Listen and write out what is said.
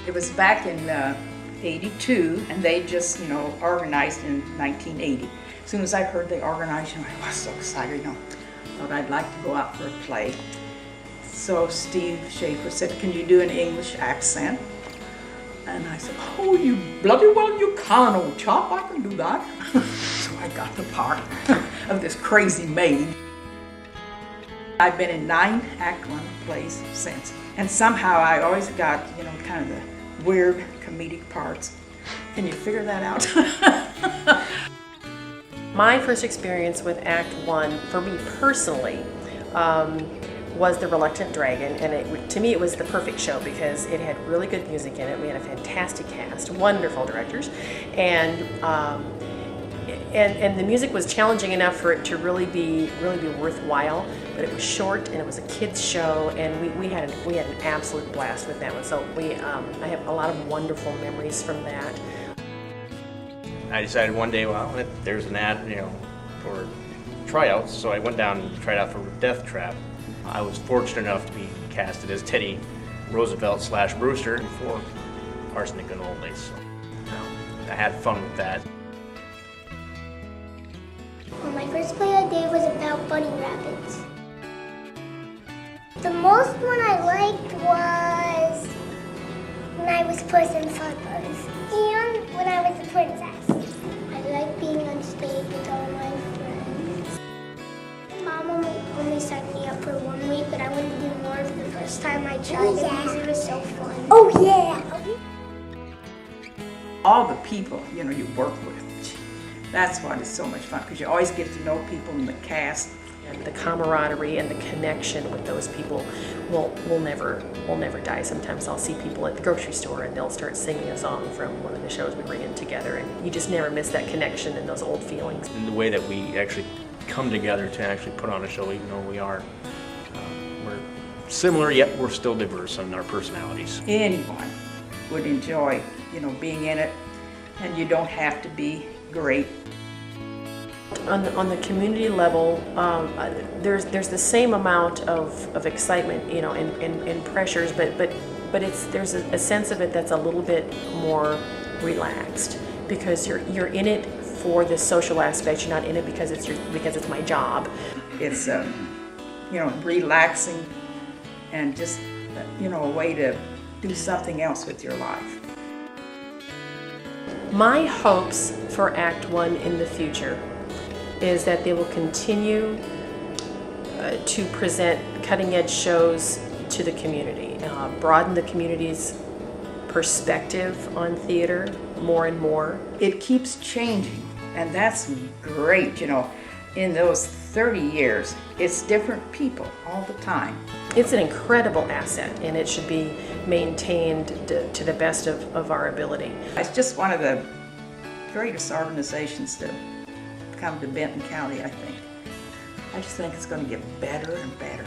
It was back in '82, and they just, organized in 1980. As soon as I heard they organized, I was so excited, thought I'd like to go out for a play. So Steve Schaefer said, "Can you do an English accent?" And I said, "Oh, you bloody well you can, old chap, I can do that." So I got the part of this crazy maid. I've been in 9 Act I plays since. And somehow I always got, kind of the weird comedic parts. Can you figure that out? My first experience with Act I, for me personally, was The Reluctant Dragon, and to me it was the perfect show because it had really good music in it. We had a fantastic cast, wonderful directors, and the music was challenging enough for it to really be worthwhile. But it was short and it was a kids show, and we had an absolute blast with that one. So I have a lot of wonderful memories from that. I decided one day, well, there's an ad, for tryouts, so I went down and tried out for Death Trap. I was fortunate enough to be casted as Teddy Roosevelt / Brewster before Arsenic and Old Lace. So, I had fun with that. Well, my first play I did was about bunny rabbits. The most one I liked was when I was Puss in Slippers and when I was a princess. I like being on stage with all my friends. Mom only signed me up for 1 week, but I wanted to do more for the first time I tried it because it was so fun. Oh yeah! All the people, you work with, that's why it's so much fun, because you always get to know people in the cast. And the camaraderie and the connection with those people will never die. Sometimes I'll see people at the grocery store and they'll start singing a song from one of the shows we were in together, and you just never miss that connection and those old feelings. And the way that we actually come together to actually put on a show, even though we're similar, yet we're still diverse in our personalities. Anyone would enjoy, being in it, and you don't have to be great. On the community level, there's the same amount of excitement, and pressures, but there's a sense of it that's a little bit more relaxed because you're in it for the social aspect. You're not in it because it's my job. It's relaxing and just a way to do something else with your life. My hopes for Act I in the future is that they will continue to present cutting-edge shows to the community, broaden the community's perspective on theater more and more. It keeps changing, and that's great, In those 30 years, it's different people all the time. It's an incredible asset, and it should be maintained to the best of our ability. It's just one of the greatest organizations to come to Vinton County, I think. I just think it's going to get better and better.